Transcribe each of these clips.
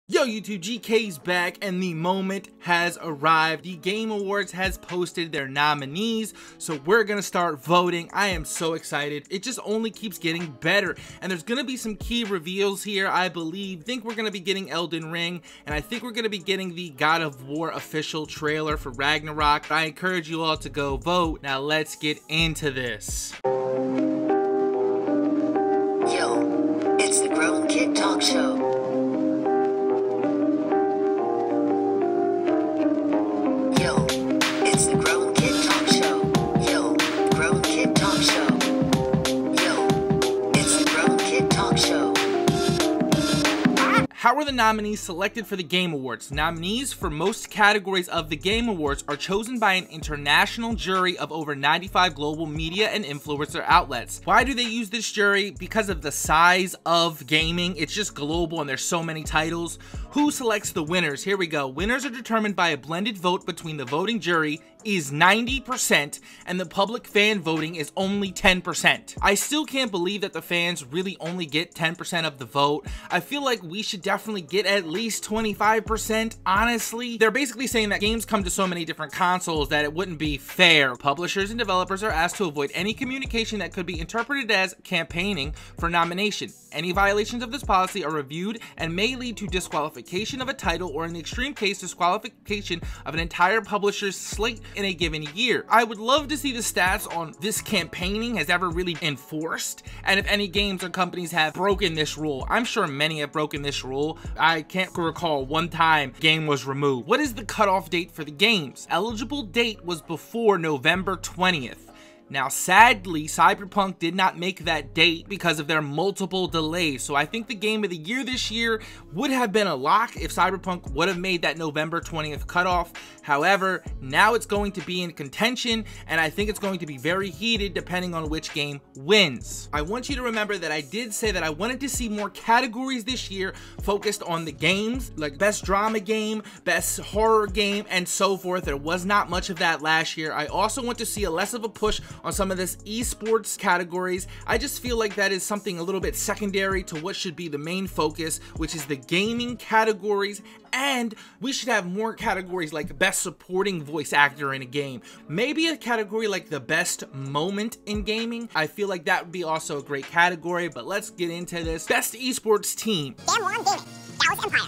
Yo YouTube, GK's back and the moment has arrived. The Game Awards has posted their nominees, so we're gonna start voting. I am so excited. It just only keeps getting better, and there's gonna be some key reveals here. I think we're gonna be getting Elden Ring, and I think we're gonna be getting the God of War official trailer for Ragnarok. I encourage you all to go vote. Now let's get into this. Yo, it's the Grown Kid Talk Show. How are the nominees selected for the Game Awards? Nominees for most categories of the Game Awards are chosen by an international jury of over 95 global media and influencer outlets. Why do they use this jury? Because of the size of gaming. It's just global and there's so many titles. Who selects the winners? Here we go. Winners are determined by a blended vote between the voting jury is 90% and the public fan voting is only 10%. I still can't believe that the fans really only get 10% of the vote. I feel like we should definitely get at least 25%, honestly. They're basically saying that games come to so many different consoles that it wouldn't be fair. Publishers and developers are asked to avoid any communication that could be interpreted as campaigning for nomination. Any violations of this policy are reviewed and may lead to disqualification of a title or in the extreme case, disqualification of an entire publisher's slate in a given year. I would love to see the stats on this campaigning has ever really enforced, and if any games or companies have broken this rule. I'm sure many have broken this rule. I can't recall one time game was removed. What is the cutoff date for the games? Eligible date was before November 20th. Now, sadly, Cyberpunk did not make that date because of their multiple delays. So I think the game of the year this year would have been a lock if Cyberpunk would have made that November 20th cutoff. However, now it's going to be in contention, and I think it's going to be very heated depending on which game wins. I want you to remember that I did say that I wanted to see more categories this year focused on the games, like best drama game, best horror game, and so forth. There was not much of that last year. I also want to see a less of a push on some of this esports categories. I just feel like that is something a little bit secondary to what should be the main focus, which is the gaming categories, and we should have more categories like best supporting voice actor in a game. Maybe a category like the best moment in gaming. I feel like that would be also a great category, but let's get into this. Best esports team. Gaming, Dallas Empire,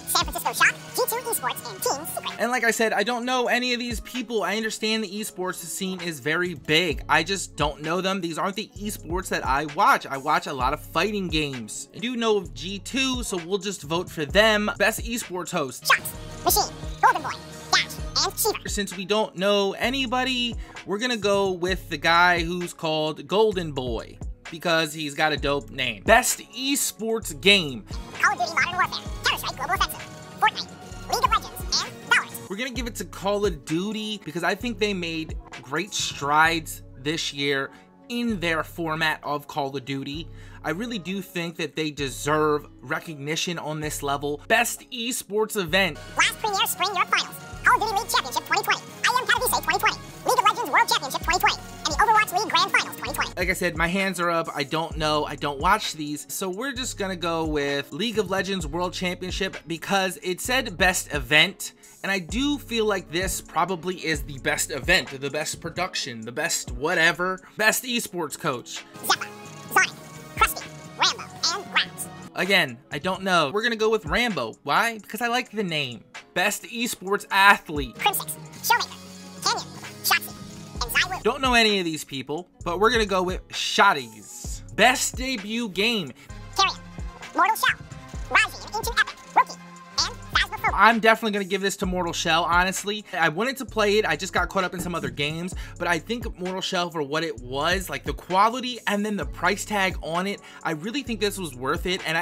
San Francisco Shock, G2 Esports, and Team Secret. And like I said, I don't know any of these people. I understand the esports scene is very big. I just don't know them. These aren't the esports that I watch. I watch a lot of fighting games. I do know of G2, so we'll just vote for them. Best esports host. Shots, Machine, Golden Boy, Dash, and Cheater. Since we don't know anybody, we're gonna go with the guy who's called Golden Boy, because he's got a dope name. Best esports game. Call of Duty Modern Warfare, Counter-Strike Global Offensive, Fortnite, League of Legends, and Valorant. We're gonna give it to Call of Duty because I think they made great strides this year in their format of Call of Duty. I really do think that they deserve recognition on this level. Best esports event. Last Premier Spring Europe Finals, Call of Duty League Championship 2020, IM Katowice 2020, League of Legends World Championship 2020, and the Overwatch League Grand Finals 2020. Like I said, my hands are up. I don't know. I don't watch these. So we're just gonna go with League of Legends World Championship because it said best event. And I do feel like this probably is the best event, the best production, the best whatever. Best esports coach. Zeppa, Sonic, Krusty, Rambo, and Grimes. Again, I don't know. We're gonna go with Rambo. Why? Because I like the name. Best esports athlete. Crimsix, Showmaker, Canyon, Shotzi, and Zywood. Don't know any of these people, but we're gonna go with Shotties. Best debut game. Carrion, Mortal Shell, Rising and Ancient Epic, Rookie, and Phasmophobia. I'm definitely going to give this to Mortal Shell, honestly. I wanted to play it, I just got caught up in some other games, but I think Mortal Shell, for what it was, like the quality and then the price tag on it, I really think this was worth it, and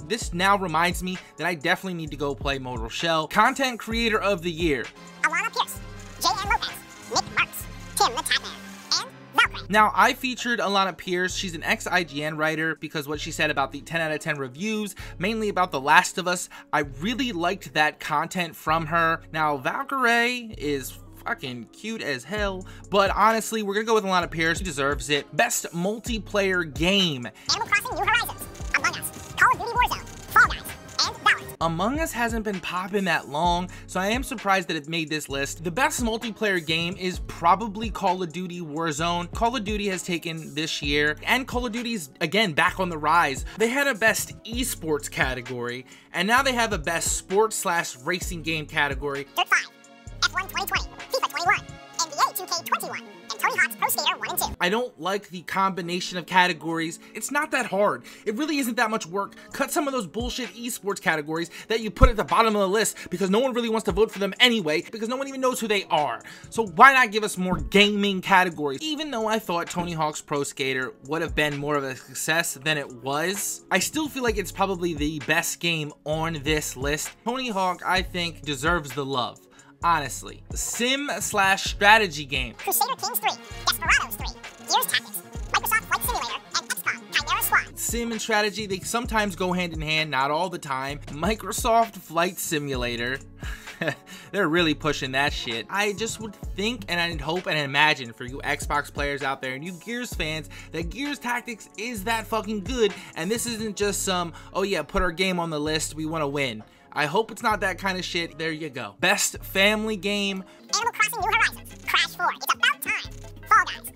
this now reminds me that I definitely need to go play Mortal Shell. Content Creator of the Year. Alana Pierce, J.N. Lopez, Nick Merckx, Tim the Tatman, and Valkyrie. Now, I featured Alana Pierce. She's an ex-IGN writer because what she said about the 10 out of 10 reviews, mainly about The Last of Us, I really liked that content from her. Now, Valkyrie is fucking cute as hell, but honestly, we're gonna go with Alana Pierce. She deserves it. Best multiplayer game. Animal Crossing New Horizons, Among Us, Call of Duty Warzone, Fall Guys, and Valorant. Among Us hasn't been popping that long, so I am surprised that it made this list. The best multiplayer game is probably Call of Duty Warzone. Call of Duty has taken this year, and Call of Duty's again back on the rise. They had a best esports category, and now they have a best sports/racing game category. Dirt 5, F1 2020, FIFA 21, NBA 2K21, and Tony Hawk's Pro Skater 1 and 2. I don't like the combination of categories. It's not that hard. It really isn't that much work. Cut some of those bullshit esports categories that you put at the bottom of the list because no one really wants to vote for them anyway, because no one even knows who they are. So why not give us more gaming categories? Even though I thought Tony Hawk's Pro Skater would have been more of a success than it was, I still feel like it's probably the best game on this list. Tony Hawk, I think, deserves the love. Honestly. Sim/strategy game. Crusader Kings 3, Desperados 3, Gears Tactics, Microsoft Flight Simulator, and XCOM Chimera Squad. Sim and strategy, they sometimes go hand in hand, not all the time. Microsoft Flight Simulator. They're really pushing that shit. I just would think and I'd hope and imagine for you Xbox players out there and you Gears fans that Gears Tactics is that fucking good, and this isn't just some, oh yeah, put our game on the list, we want to win. I hope it's not that kind of shit. There you go. Best family game. Animal Crossing New Horizons, Crash 4, It's About Time, Fall Guys,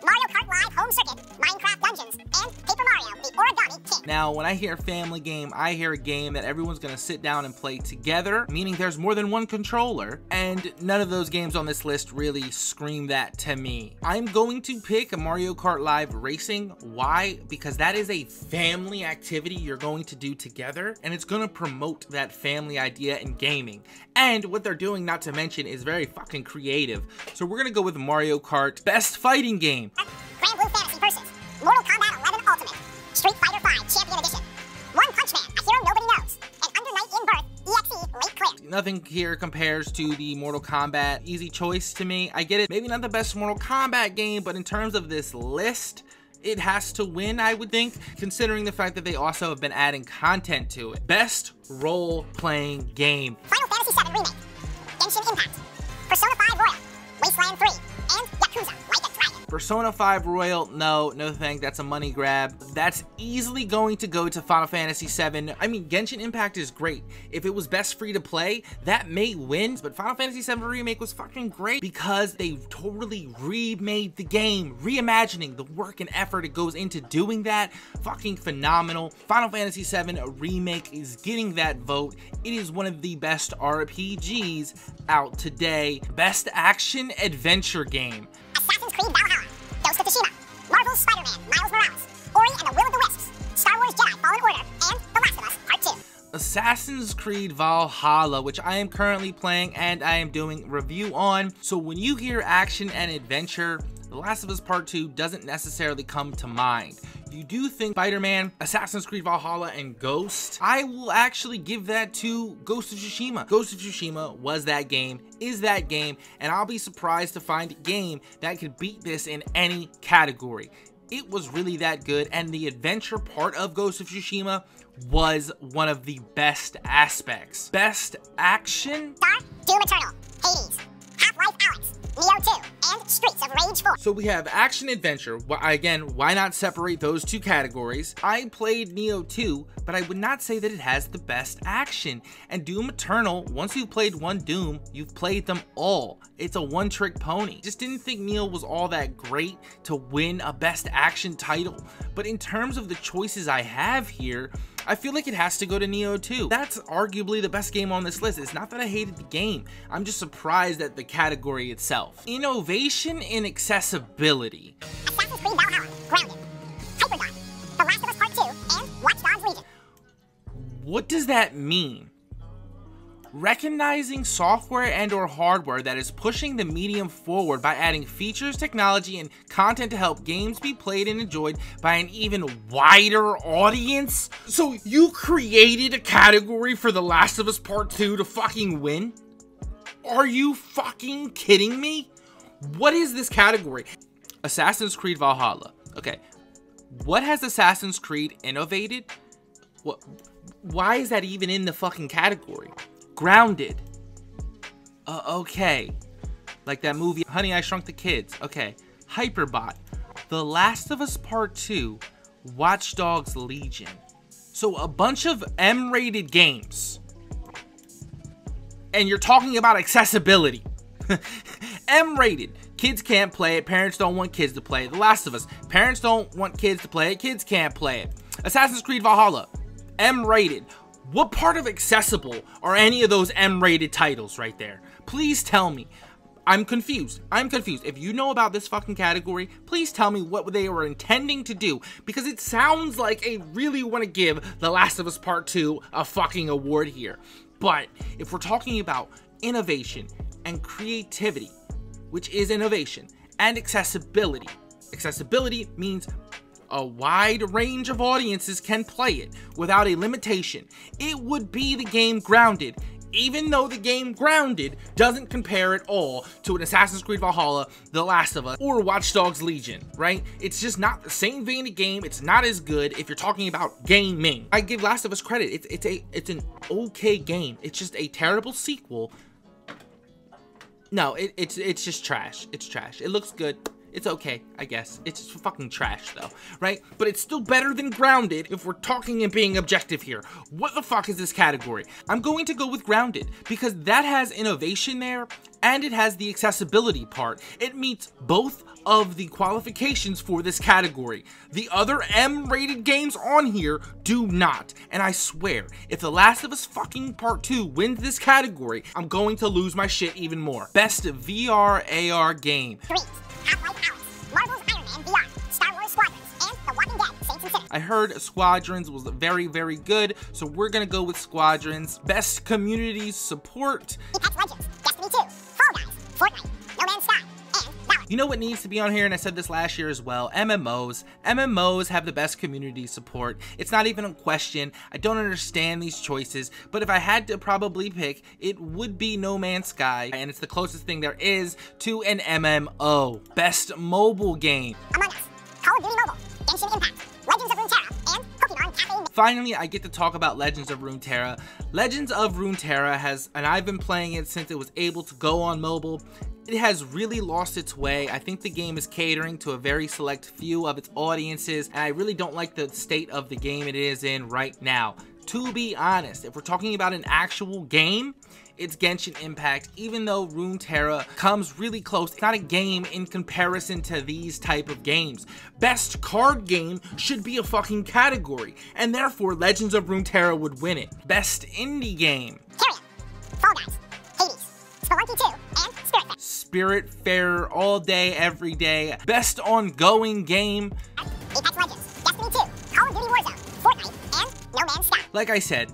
Mario Kart Live Home Circuit, Minecraft Dungeons, and Paper Mario, The Origami King. Now, when I hear family game, I hear a game that everyone's gonna sit down and play together, meaning there's more than one controller, and none of those games on this list really scream that to me. I'm going to pick a Mario Kart Live Racing. Why? Because that is a family activity you're going to do together, and it's gonna promote that family idea in gaming. And what they're doing, not to mention, is very fucking creative. So we're gonna go with Mario Kart. Best fighting game. Grand Blue Fantasy versus Mortal Kombat 11 Ultimate, Street Fighter 5 Champion Edition, One Punch Man, a hero nobody knows, and Under Night in Birth, EXE Late Clear. Nothing here compares to the Mortal Kombat. Easy choice to me. I get it. Maybe not the best Mortal Kombat game, but in terms of this list, it has to win, I would think, considering the fact that they also have been adding content to it. Best role-playing game. Final Fantasy VII Remake, Genshin Impact, Persona 5 Royal, Wasteland 3, and Yakuza Like a Dragon. Persona 5 Royal, no thank, that's a money grab. That's easily going to go to Final Fantasy VII. I mean, Genshin Impact is great. If it was best free to play, that may win, but Final Fantasy VII Remake was fucking great because they totally remade the game, reimagining the work and effort it goes into doing that. Fucking phenomenal. Final Fantasy VII Remake is getting that vote. It is one of the best RPGs out today. Best action adventure game. Assassin's Creed Valhalla, Ghost of Tsushima, Marvel's Spider-Man, Miles Morales, Ori and the Will of the Wisps, Star Wars Jedi Fallen Order, and The Last of Us Part 2. Assassin's Creed Valhalla, which I am currently playing and I am doing review on. So when you hear action and adventure, The Last of Us Part 2 doesn't necessarily come to mind. You do think Spider-Man, Assassin's Creed Valhalla, and Ghost, I will actually give that to Ghost of Tsushima. Ghost of Tsushima was that game, is that game, and I'll be surprised to find a game that could beat this in any category. It was really that good, and the adventure part of Ghost of Tsushima was one of the best aspects. Best action? Star, Doom Eternal, Hades, HalfLife Alyx, Neo 2, and Streets of Rage 4. So we have action adventure. Again, why not separate those two categories? I played Neo 2, but I would not say that it has the best action. And Doom Eternal, once you've played one Doom, you've played them all. It's a one-trick pony. Just didn't think Neo was all that great to win a best action title. But in terms of the choices I have here, I feel like it has to go to Neo 2. That's arguably the best game on this list. It's not that I hated the game. I'm just surprised at the category itself. Innovation in accessibility. Assassin's Creed Valhalla, Grounded, Hyperdot, The Last of Us Part 2, and Watch Dogs Legion. What does that mean? Recognizing software and or hardware that is pushing the medium forward by adding features, technology, and content to help games be played and enjoyed by an even wider audience. So you created a category for The Last of Us Part 2 to fucking win? Are you fucking kidding me? What is this category? Assassin's Creed Valhalla. Okay, what has Assassin's Creed innovated? What? Why is that even in the fucking category? Grounded. Okay. Like that movie, Honey, I Shrunk the Kids. Okay. Hyperbot. The Last of Us Part 2. Watch Dogs Legion. So a bunch of M-rated games, and you're talking about accessibility. M-rated. Kids can't play it. Parents don't want kids to play it. The Last of Us. Parents don't want kids to play it. Kids can't play it. Assassin's Creed Valhalla. M-rated. What part of accessible are any of those M-rated titles right there? Please tell me. I'm confused. I'm confused. If you know about this fucking category, please tell me what they were intending to do, because it sounds like they really want to give The Last of Us Part 2 a fucking award here. But if we're talking about innovation and creativity, which is innovation, and accessibility. Accessibility means a wide range of audiences can play it without a limitation. It would be the game Grounded, even though the game Grounded doesn't compare at all to an Assassin's Creed Valhalla, The Last of Us, or Watch Dogs Legion, right? It's just not the same vein of game. It's not as good if you're talking about gaming. I give Last of Us credit. It's an okay game. It's just a terrible sequel. No, it's just trash. It's trash. It looks good. It's okay, I guess. It's just fucking trash, though, right? But it's still better than Grounded if we're talking and being objective here. What the fuck is this category? I'm going to go with Grounded because that has innovation there and it has the accessibility part. It meets both of the qualifications for this category. The other M-rated games on here do not. And I swear, if The Last of Us fucking Part 2 wins this category, I'm going to lose my shit even more. Best VR AR game. HalfLife Alyx, Marvel's Iron Man VR, Star Wars Squadrons, and The Walking Dead Saints and Sinners. I heard Squadrons was very, very good, so we're gonna go with Squadrons. Best community support. Apex Legends, Destiny 2, Fall Guys, Fortnite, No Man's Sky, and Valorant. You know what needs to be on here, and I said this last year as well, MMOs. MMOs have the best community support. It's not even a question. I don't understand these choices, but if I had to probably pick, it would be No Man's Sky, and it's the closest thing there is to an MMO. Best mobile game. Among Us, Call of Duty Mobile, Genshin Impact, Legends of Runeterra, and Pokemon Cafe. Finally, I get to talk about Legends of Runeterra. Legends of Runeterra has, and I've been playing it since it was able to go on mobile. It has really lost its way. I think the game is catering to a very select few of its audiences, and I really don't like the state of the game it is in right now. To be honest, if we're talking about an actual game, it's Genshin Impact, even though Runeterra comes really close. It's not a game in comparison to these type of games. Best card game should be a fucking category, and therefore Legends of Runeterra would win it. Best indie game. Tyrion, Fall Guys, Hades, Spelunky 2, and Spiritfarer all day, every day. Best ongoing game. Apex Legends, Destiny 2, Call of Duty Warzone, Fortnite, and No Man's Sky. Like I said,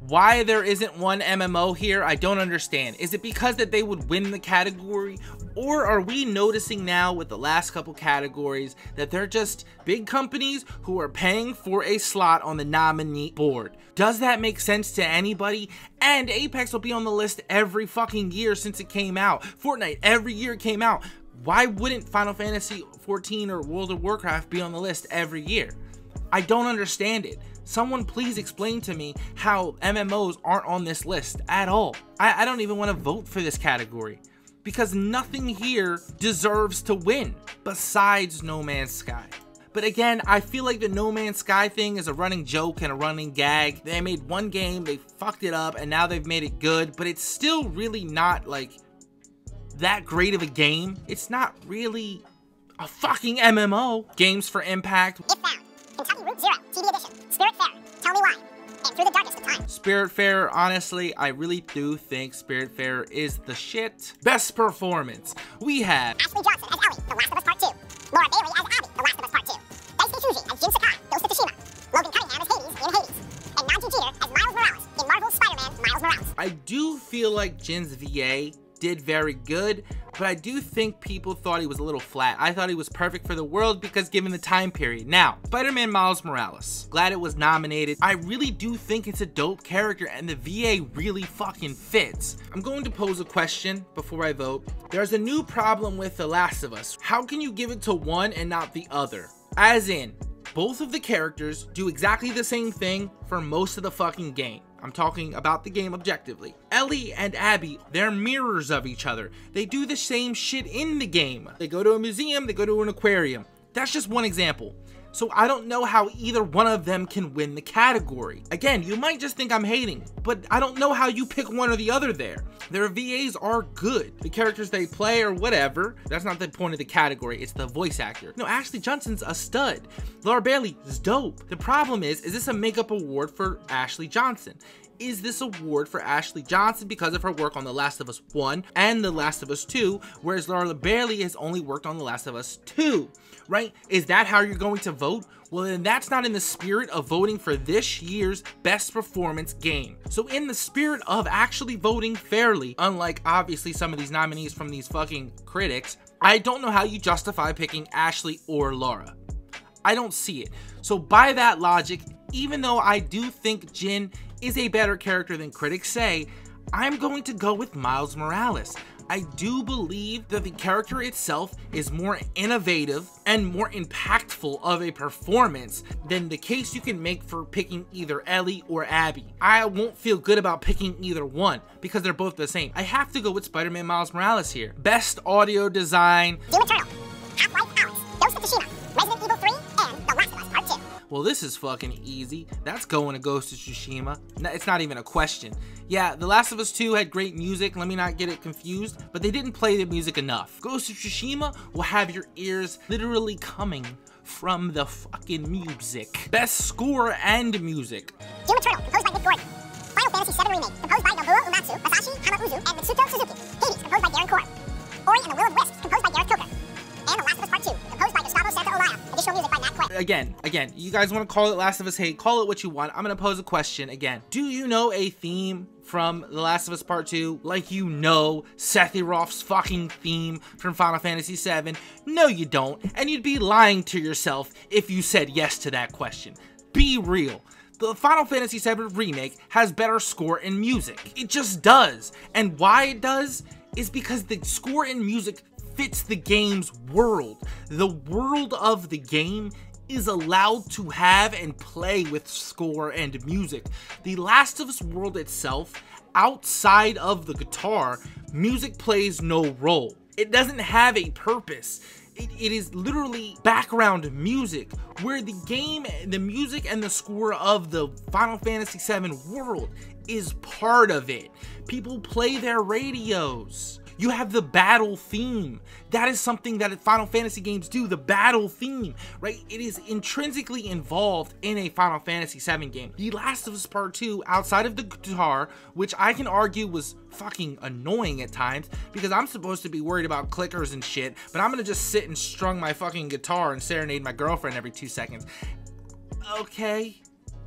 why there isn't one MMO here, I don't understand. Is it because that they would win the category? Or are we noticing now with the last couple categories that they're just big companies who are paying for a slot on the nominee board? Does that make sense to anybody? And Apex will be on the list every fucking year since it came out. Fortnite, every year it came out. Why wouldn't Final Fantasy 14 or World of Warcraft be on the list every year? I don't understand it. Someone please explain to me how MMOs aren't on this list at all. I don't even want to vote for this category because nothing here deserves to win besides No Man's Sky. But again, I feel like the No Man's Sky thing is a running joke and a running gag. They made one game, they fucked it up, and now they've made it good, but it's still really not like that great of a game. It's not really a fucking MMO. Games for Impact. If Found, Kentucky Route Zero, TV Edition, Spiritfarer, Tell Me Why, and Through the Darkest of Time. Spiritfarer, honestly, I really do think Spiritfarer is the shit. Best performance. We have Ashley Johnson as Ellie, The Last of Us Part 2. Laura Bailey as Abby, The Last of Us Part 2. Daisuke Fujii as Jin Sakai, Ghost of Tsushima. Logan Cunningham as Hades in Hades. And Najee Jeter as Miles Morales in Marvel's Spider-Man Miles Morales. I do feel like Jin's VA did very good, but I do think people thought he was a little flat. I thought he was perfect for the world because given the time period. Now, Spider-Man Miles Morales, glad it was nominated. I really do think it's a dope character and the VA really fucking fits. I'm going to pose a question before I vote. There's a new problem with The Last of Us. How can you give it to one and not the other? As in, both of the characters do exactly the same thing for most of the fucking game. I'm talking about the game objectively. Ellie and Abby, they're mirrors of each other. They do the same shit in the game. They go to a museum, they go to an aquarium. That's just one example. So I don't know how either one of them can win the category. Again, you might just think I'm hating, but I don't know how you pick one or the other there. Their VAs are good. The characters they play or whatever, that's not the point of the category, it's the voice actor. No, Ashley Johnson's a stud. Laura Bailey is dope. The problem is this a makeup award for Ashley Johnson? Is this award for Ashley Johnson because of her work on The Last of Us 1 and The Last of Us 2, whereas Laura Bailey has only worked on The Last of Us 2, right? Is that how you're going to vote? Well, then that's not in the spirit of voting for this year's best performance game. So in the spirit of actually voting fairly, unlike obviously some of these nominees from these fucking critics, I don't know how you justify picking Ashley or Laura. I don't see it. So by that logic, even though I do think Jin is a better character than critics say, I'm going to go with Miles Morales. I do believe that the character itself is more innovative and more impactful of a performance than the case you can make for picking either Ellie or Abby. I won't feel good about picking either one because they're both the same. I have to go with Spider-Man Miles Morales here. Best audio design. Doom Eternal, HalfLife Alyx, Ghost of Tsushima, Resident Evil 3, and The Last of Us Part 2. Well, this is fucking easy. That's going to Ghost of Tsushima. It's not even a question. Yeah, The Last of Us 2 had great music, let me not get it confused, but they didn't play the music enough. Ghost of Tsushima will have your ears literally coming from the fucking music. Best score and music. Doom Eternal, composed by Nick Gordon. Final Fantasy VII Remake, composed by Nobuo Uematsu, Masashi Hamauzu, and Mitsuko Suzuki. Hades, composed by Darren Korb. Ori and the Will of Wisps, composed by Gareth Coker. And The Last of Us Part 2, composed by Gustavo Santaolalla. Additional music by Matt Quay. Again, you guys want to call it Last of Us hate, call it what you want. I'm going to pose a question again. Do you know a theme from The Last of Us Part 2 like you know Sephiroth's fucking theme from Final Fantasy VII? No, you don't. And you'd be lying to yourself if you said yes to that question. Be real. The Final Fantasy VII Remake has better score and music. It just does. And why it does is because the score and music fits the game's world. The world of the game is allowed to have and play with score and music. The Last of Us world itself, outside of the guitar, music plays no role. It doesn't have a purpose. It is literally background music, where the game, the music and the score of the Final Fantasy VII world is part of it. People play their radios. You have the battle theme. That is something that Final Fantasy games do, the battle theme, right? It is intrinsically involved in a Final Fantasy VII game. The Last of Us Part 2, outside of the guitar, which I can argue was fucking annoying at times, because I'm supposed to be worried about clickers and shit, but I'm gonna just sit and strum my fucking guitar and serenade my girlfriend every 2 seconds. Okay.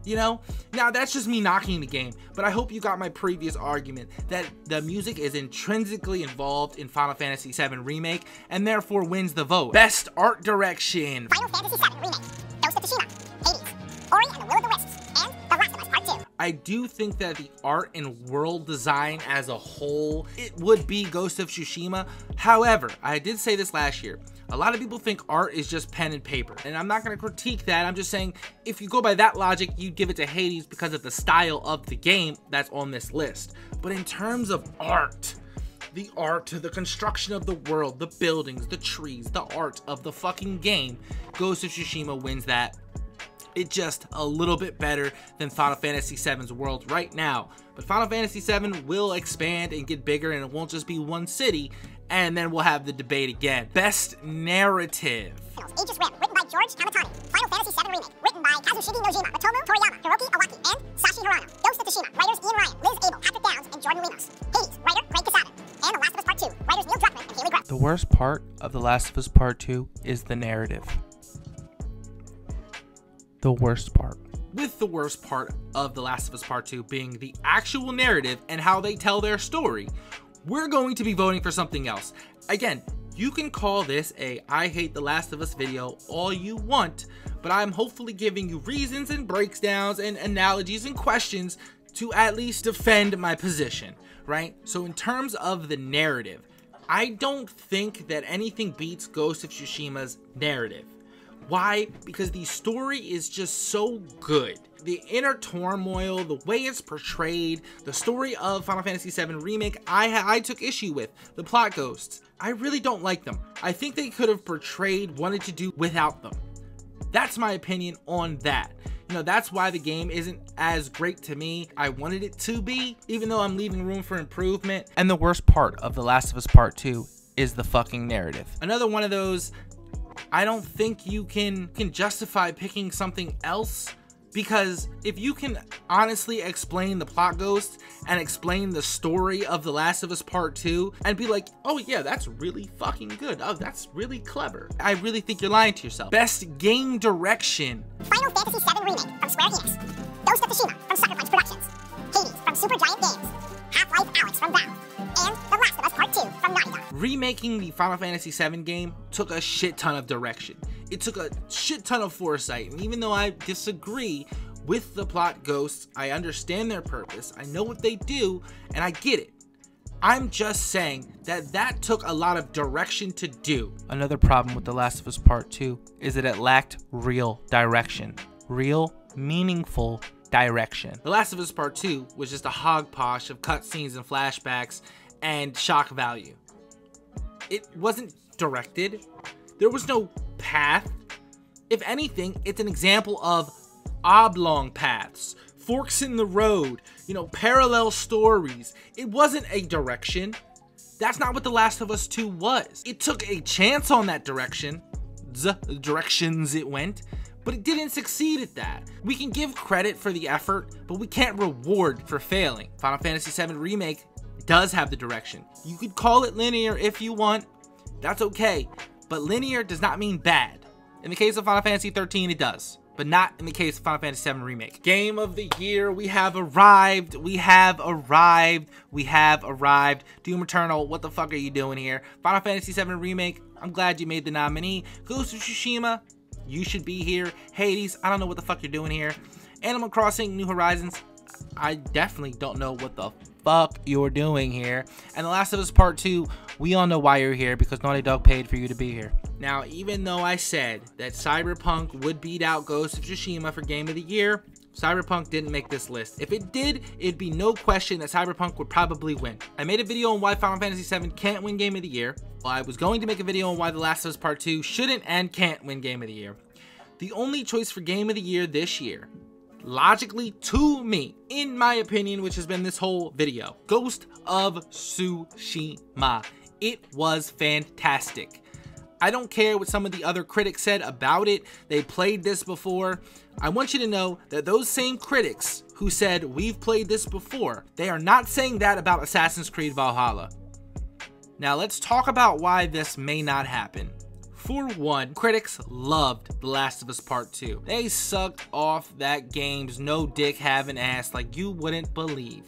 You know, now that's just me knocking the game, but I hope you got my previous argument that the music is intrinsically involved in Final Fantasy VII Remake and therefore wins the vote. Best art direction. Final Fantasy VII Remake, Ghost of Tsushima, Hades, Ori and the Will of the Wisps, and The Last of Us Part 2. I do think that the art and world design as a whole, it would be Ghost of Tsushima. However, I did say this last year. A lot of people think art is just pen and paper, and I'm not going to critique that. I'm just saying, if you go by that logic, you'd give it to Hades because of the style of the game that's on this list. But in terms of art, the construction of the world, the buildings, the trees, the art of the fucking game, Ghost of Tsushima wins that. It's just a little bit better than Final Fantasy VII's world right now. But Final Fantasy VII will expand and get bigger, and it won't just be one city, and then we'll have the debate again. Best narrative. Aegis Rim, written by George Kamatani. Final Fantasy VII Remake, written by Kazushige Nojima, Otomo Toriyama, Hiroki Awaki, and Sashi Hirano. Ghost of Tsushima, writers Ian Ryan, Liz Abel, Patrick Downs, and Jordan Lemos. Hades, writer Craig Casada. And The Last of Us Part 2, writers Neil Druckmann and Haley Grubb. The worst part of The Last of Us Part 2 is the narrative. The worst part. With the worst part of The Last of Us Part 2 being the actual narrative and how they tell their story, we're going to be voting for something else. Again, you can call this a I hate The Last of Us video all you want, but I'm hopefully giving you reasons and breakdowns and analogies and questions to at least defend my position, right? So in terms of the narrative, I don't think that anything beats Ghost of Tsushima's narrative. Why? Because the story is just so good. The inner turmoil, the way it's portrayed, the story of Final Fantasy VII Remake, I took issue with. The plot ghosts, I really don't like them. I think they could have wanted to do without them. That's my opinion on that. You know, that's why the game isn't as great to me. I wanted it to be, even though I'm leaving room for improvement. And the worst part of The Last of Us Part 2 is the fucking narrative. Another one of those, I don't think you can justify picking something else, because if you can honestly explain the plot ghost and explain the story of The Last of Us Part 2 and be like, oh yeah, that's really fucking good. Oh, that's really clever. I really think you're lying to yourself. Best game direction. Final Fantasy VII Remake from Square Enix. Ghost of Tsushima from Sucker Punch Productions. Hades from Supergiant Games. HalfLife Alyx from Valve. And The Last of Us Part 2 from Naughty Dog. Remaking the Final Fantasy VII game took a shit ton of direction. It took a shit ton of foresight, and even though I disagree with the plot ghosts, I understand their purpose, I know what they do, and I get it. I'm just saying that that took a lot of direction to do. Another problem with The Last of Us Part 2 is that it lacked real direction. Real, meaningful direction. The Last of Us Part 2 was just a hogposh of cutscenes and flashbacks and shock value. It wasn't directed. There was no path. If anything, it's an example of oblong paths, forks in the road, you know, parallel stories. It wasn't a direction. That's not what The Last of Us 2 was. It took a chance on that direction, the directions it went, but it didn't succeed at that. We can give credit for the effort, but we can't reward for failing. Final Fantasy VII Remake does have the direction. You could call it linear if you want. That's okay. But linear does not mean bad. In the case of Final Fantasy 13, it does. But not in the case of Final Fantasy VII Remake. Game of the year, we have arrived. We have arrived. We have arrived. Doom Eternal, what the fuck are you doing here? Final Fantasy VII Remake, I'm glad you made the nominee. Ghost of Tsushima, you should be here. Hades, I don't know what the fuck you're doing here. Animal Crossing, New Horizons, I definitely don't know what the fuck you're doing here. And The Last of Us Part 2, we all know why you're here, because Naughty Dog paid for you to be here. Now, even though I said that Cyberpunk would beat out Ghost of Tsushima for Game of the Year, Cyberpunk didn't make this list. If it did, it'd be no question that Cyberpunk would probably win. I made a video on why Final Fantasy VII can't win Game of the Year. Well, I was going to make a video on why The Last of Us Part 2 shouldn't and can't win Game of the Year. The only choice for Game of the Year this year, logically to me, in my opinion, which has been this whole video, Ghost of Tsushima. It was fantastic. I don't care what some of the other critics said about it. They played this before. I want you to know that those same critics who said we've played this before, they are not saying that about Assassin's Creed Valhalla. Now let's talk about why this may not happen. For one, critics loved The Last of Us Part 2. They sucked off that game's no dick having ass like you wouldn't believe.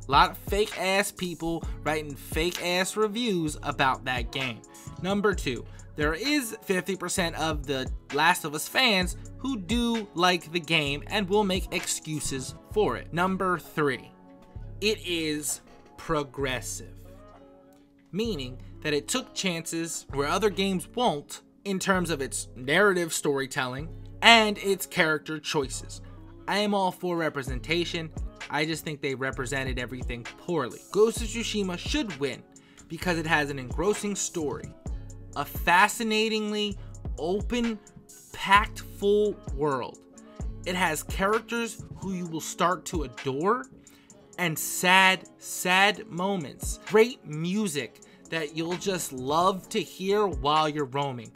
A lot of fake ass people writing fake ass reviews about that game. Number two, there is 50% of the Last of Us fans who do like the game and will make excuses for it. Number three, it is progressive, meaning that it took chances where other games won't in terms of its narrative storytelling and its character choices. I am all for representation. I just think they represented everything poorly. Ghost of Tsushima should win because it has an engrossing story, a fascinatingly open, packed full world. It has characters who you will start to adore, and sad moments. Great music that you'll just love to hear while you're roaming.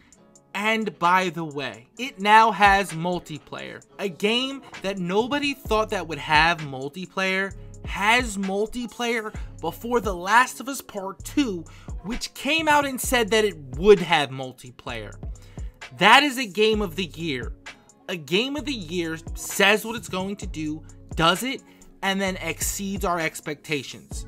And by the way, it now has multiplayer. A game that nobody thought that would have multiplayer has multiplayer before The Last of Us Part 2, which came out and said that it would have multiplayer. That is a game of the year. A game of the year says what it's going to do, does it, and then exceeds our expectations.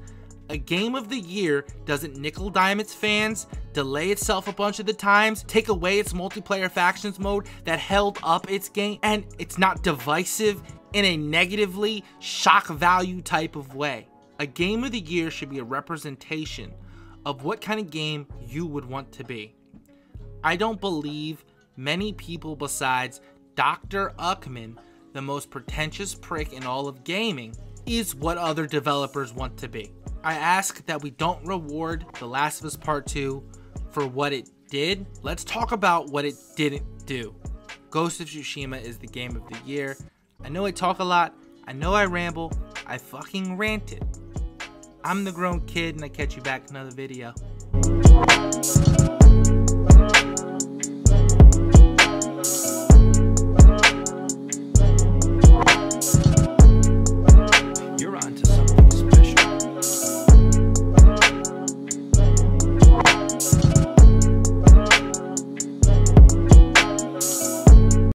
A game of the year doesn't nickel dime its fans, delay itself a bunch of the times, take away its multiplayer factions mode that held up its game, and it's not divisive in a negatively shock value type of way. A game of the year should be a representation of what kind of game you would want to be. I don't believe many people besides Dr. Uckman, the most pretentious prick in all of gaming, is what other developers want to be. I ask that we don't reward The Last of Us Part 2 for what it did. Let's talk about what it didn't do. Ghost of Tsushima is the game of the year. I know I talk a lot, I know I ramble, I fucking ranted. I'm the grown kid, and I catch you back in another video.